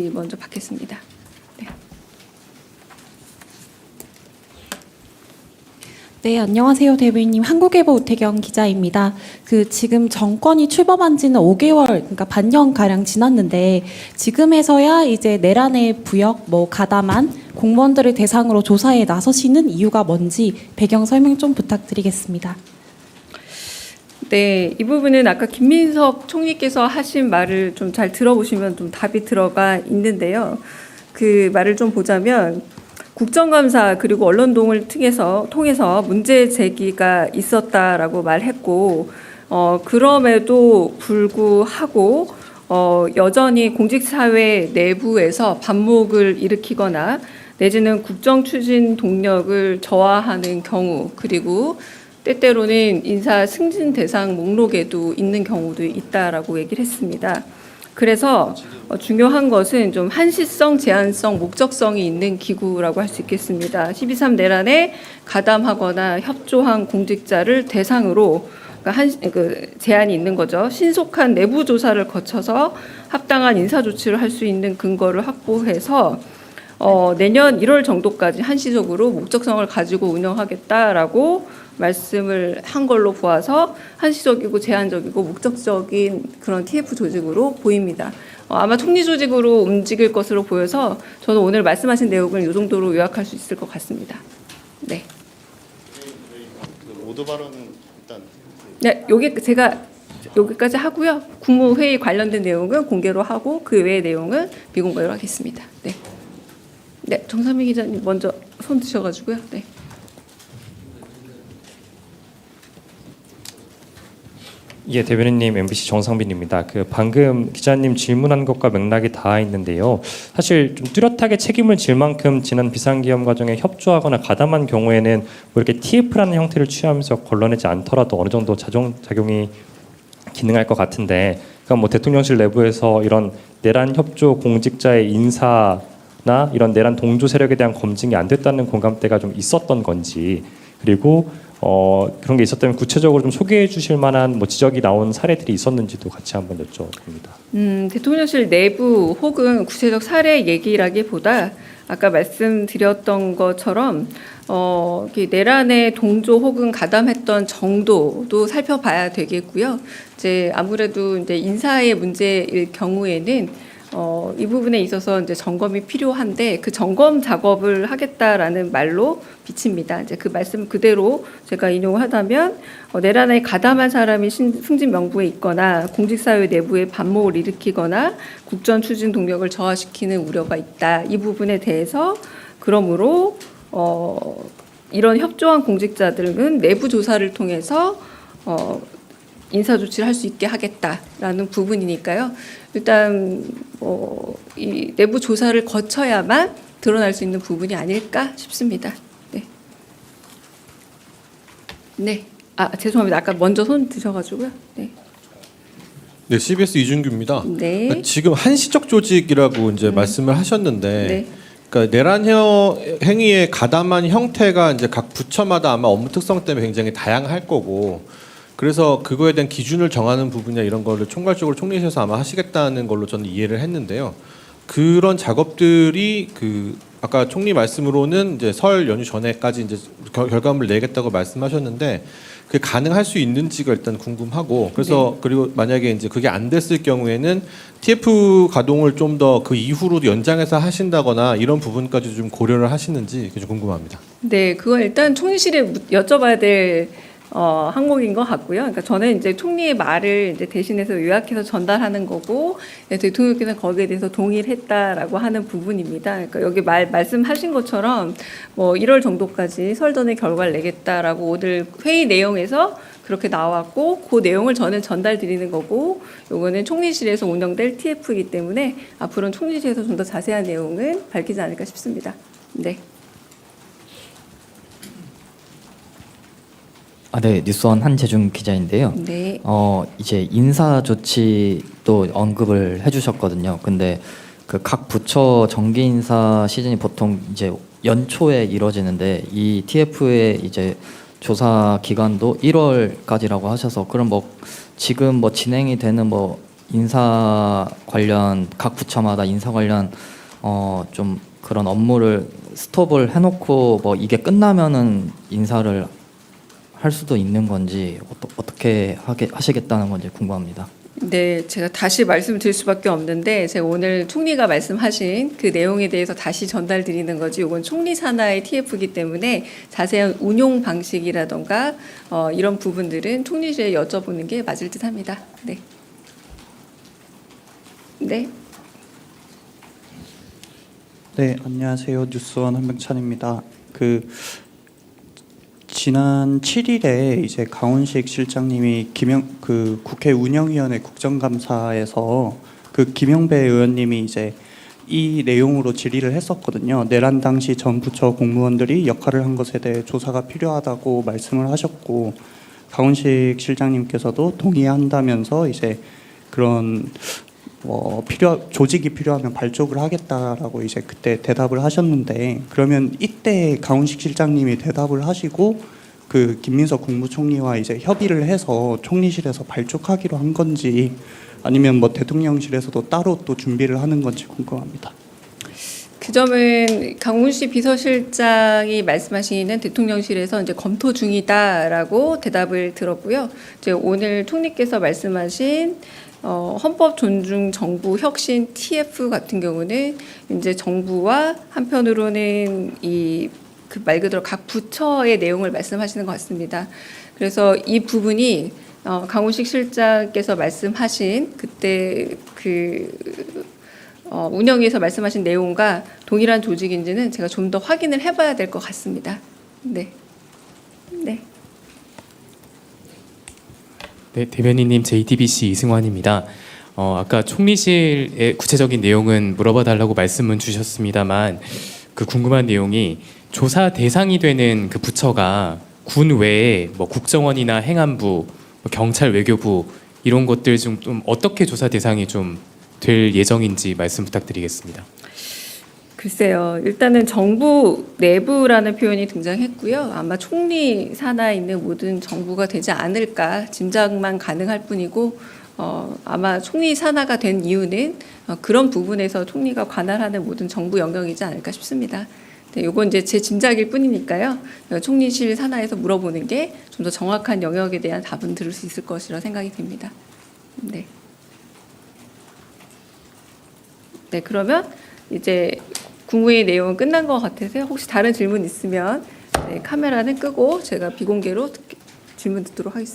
먼저 받겠습니다. 네. 네, 안녕하세요, 대변인님. 한국일보 우태경 기자입니다. 지금 정권이 출범한 지는 5개월, 그러니까 반년 가량 지났는데 지금에서야 이제 내란의 부역, 가담한 공무원들을 대상으로 조사에 나서시는 이유가 뭔지 배경 설명 좀 부탁드리겠습니다. 네, 이 부분은 아까 김민석 총리께서 하신 말을 좀 잘 들어보시면 좀 답이 들어가 있는데요. 그 말을 좀 보자면 국정감사 그리고 언론동을 통해서 문제 제기가 있었다라고 말했고, 그럼에도 불구하고 여전히 공직사회 내부에서 반목을 일으키거나 내지는 국정 추진 동력을 저하하는 경우, 그리고 때때로는 인사 승진 대상 목록에도 있는 경우도 있다라고 얘기를 했습니다. 그래서 중요한 것은 좀 한시성, 제한성, 목적성이 있는 기구라고 할 수 있겠습니다. 12.3 내란에 가담하거나 협조한 공직자를 대상으로 제한이 있는 거죠. 신속한 내부 조사를 거쳐서 합당한 인사 조치를 할 수 있는 근거를 확보해서 내년 1월 정도까지 한시적으로 목적성을 가지고 운영하겠다라고 말씀을 한 걸로 보아서 한시적이고 제한적이고 목적적인 그런 TF 조직으로 보입니다. 아마 총리 조직으로 움직일 것으로 보여서 저는 오늘 말씀하신 내용을 이 정도로 요약할 수 있을 것 같습니다. 네. 모두 발언은 일단. 네, 제가 여기까지 하고요. 국무회의 관련된 내용은 공개로 하고 그 외의 내용은 비공개로 하겠습니다. 네. 네, 정상민 기자님 먼저 손 드셔가지고요. 네. 예, 대변인님, MBC 정상빈입니다. 방금 기자님 질문한 것과 맥락이 닿아 있는데요. 사실 좀 뚜렷하게 책임을 질 만큼 지난 비상기업 과정에 협조하거나 가담한 경우에는 이렇게 TF라는 형태를 취하면서 걸러내지 않더라도 어느 정도 작용이 기능할 것 같은데, 그러니까 대통령실 내부에서 이런 내란 협조 공직자의 인사나 이런 내란 동조 세력에 대한 검증이 안 됐다는 공감대가 좀 있었던 건지, 그리고 그런 게 있었다면 구체적으로 좀 소개해 주실 만한 지적이 나온 사례들이 있었는지도 같이 한번 여쭤봅니다. 대통령실 내부 혹은 구체적 사례 얘기라기보다 아까 말씀드렸던 것처럼 내란에 동조 혹은 가담했던 정도도 살펴봐야 되겠고요. 이제 아무래도 이제 인사의 문제일 경우에는 이 부분에 있어서 이제 점검이 필요한데 그 점검 작업을 하겠다라는 말로 비칩니다. 이제 그 말씀 그대로 제가 인용하다면 내란에 가담한 사람이 승진 명부에 있거나 공직사회 내부에 반목을 일으키거나 국정 추진 동력을 저하시키는 우려가 있다. 이 부분에 대해서 그러므로 이런 협조한 공직자들은 내부 조사를 통해서 인사 조치를 할 수 있게 하겠다라는 부분이니까요. 일단 이 내부 조사를 거쳐야만 드러날 수 있는 부분이 아닐까 싶습니다. 네. 네. 죄송합니다. 아까 먼저 손 드셔가지고요. 네. 네, CBS 이준규입니다. 네. 지금 한시적 조직이라고 이제 말씀을 하셨는데, 네. 그러니까 내란 행위에 가담한 형태가 이제 각 부처마다 아마 업무 특성 때문에 굉장히 다양할 거고. 그래서 그거에 대한 기준을 정하는 부분이나 이런 거를 총괄적으로 총리실에서 아마 하시겠다는 걸로 저는 이해를 했는데요. 그런 작업들이 아까 총리 말씀으로는 이제 설 연휴 전에까지 이제 결과물을 내겠다고 말씀하셨는데 그게 가능할 수 있는지가 일단 궁금하고 그래서 네. 그리고 만약에 이제 그게 안 됐을 경우에는 TF 가동을 좀 더 그 이후로도 연장해서 하신다거나 이런 부분까지 좀 고려를 하시는지 좀 궁금합니다. 네, 그건 일단 총리실에 여쭤봐야 될 항목인 것 같고요. 그러니까 저는 이제 총리의 말을 이제 대신해서 요약해서 전달하는 거고, 대통령께서는 거기에 대해서 동의를 했다라고 하는 부분입니다. 그러니까 여기 말씀하신 것처럼 1월 정도까지 설 전에 결과를 내겠다라고 오늘 회의 내용에서 그렇게 나왔고, 그 내용을 저는 전달 드리는 거고, 요거는 총리실에서 운영될 TF이기 때문에 앞으로는 총리실에서 좀 더 자세한 내용은 밝히지 않을까 싶습니다. 네. 네, 뉴스원 한재중 기자인데요. 네. 이제 인사 조치도 언급을 해주셨거든요. 근데 각 부처 정기 인사 시즌이 보통 이제 연초에 이루어지는데 이 TF의 이제 조사 기간도 1월까지라고 하셔서 그럼 지금 진행이 되는 인사 관련 각 부처마다 인사 관련 좀 그런 업무를 스톱을 해놓고 뭐 이게 끝나면은 인사를 할 수도 있는 건지 어떻게 하시겠다는 건지 궁금합니다. 네, 제가 다시 말씀드릴 수밖에 없는데 제가 오늘 총리가 말씀하신 그 내용에 대해서 다시 전달드리는 거지 이건 총리 산하의 TF이기 때문에 자세한 운용 방식이라던가 이런 부분들은 총리실에 여쭤보는 게 맞을 듯합니다. 네. 네. 네, 안녕하세요. 뉴스원 한병찬입니다. 지난 7일에 이제 강훈식 실장님이 국회 운영위원회 국정감사에서 김영배 의원님이 이제 이 내용으로 질의를 했었거든요. 내란 당시 전 부처 공무원들이 역할을 한 것에 대해 조사가 필요하다고 말씀을 하셨고 강훈식 실장님께서도 동의한다면서 이제 그런 조직이 필요하면 발족을 하겠다라고 이제 그때 대답을 하셨는데 그러면 이때 강훈식 실장님이 대답을 하시고 김민석 국무총리와 이제 협의를 해서 총리실에서 발족하기로 한 건지 아니면 뭐 대통령실에서도 따로 또 준비를 하는 건지 궁금합니다. 그 점은 강훈식 비서실장이 말씀하시는 대통령실에서 이제 검토 중이다라고 대답을 들었고요. 이제 오늘 총리께서 말씀하신 헌법 존중 정부 혁신 TF 같은 경우는 이제 정부와 한편으로는 말 그대로 각 부처의 내용을 말씀하시는 것 같습니다. 그래서 이 부분이 강훈식 실장께서 말씀하신 그때 운영위에서 말씀하신 내용과 동일한 조직인지는 제가 좀 더 확인을 해봐야 될 것 같습니다. 네. 네. 네, 대변인님 JTBC 이승환입니다. 아까 총리실의 구체적인 내용은 물어봐 달라고 말씀은 주셨습니다만 궁금한 내용이 조사 대상이 되는 그 부처가 군 외에 뭐 국정원이나 행안부, 뭐 경찰, 외교부 이런 것들 좀 어떻게 조사 대상이 좀 될 예정인지 말씀 부탁드리겠습니다. 글쎄요. 일단은 정부 내부라는 표현이 등장했고요. 아마 총리 산하에 있는 모든 정부가 되지 않을까 짐작만 가능할 뿐이고 아마 총리 산하가 된 이유는 그런 부분에서 총리가 관할하는 모든 정부 영역이지 않을까 싶습니다. 네, 이건 이제 제 짐작일 뿐이니까요. 총리실 산하에서 물어보는 게 좀 더 정확한 영역에 대한 답은 들을 수 있을 것이라 생각이 됩니다. 네. 네, 그러면 이제 국무회의 내용은 끝난 것 같아서요. 혹시 다른 질문 있으면 카메라는 끄고 제가 비공개로 질문 듣도록 하겠습니다.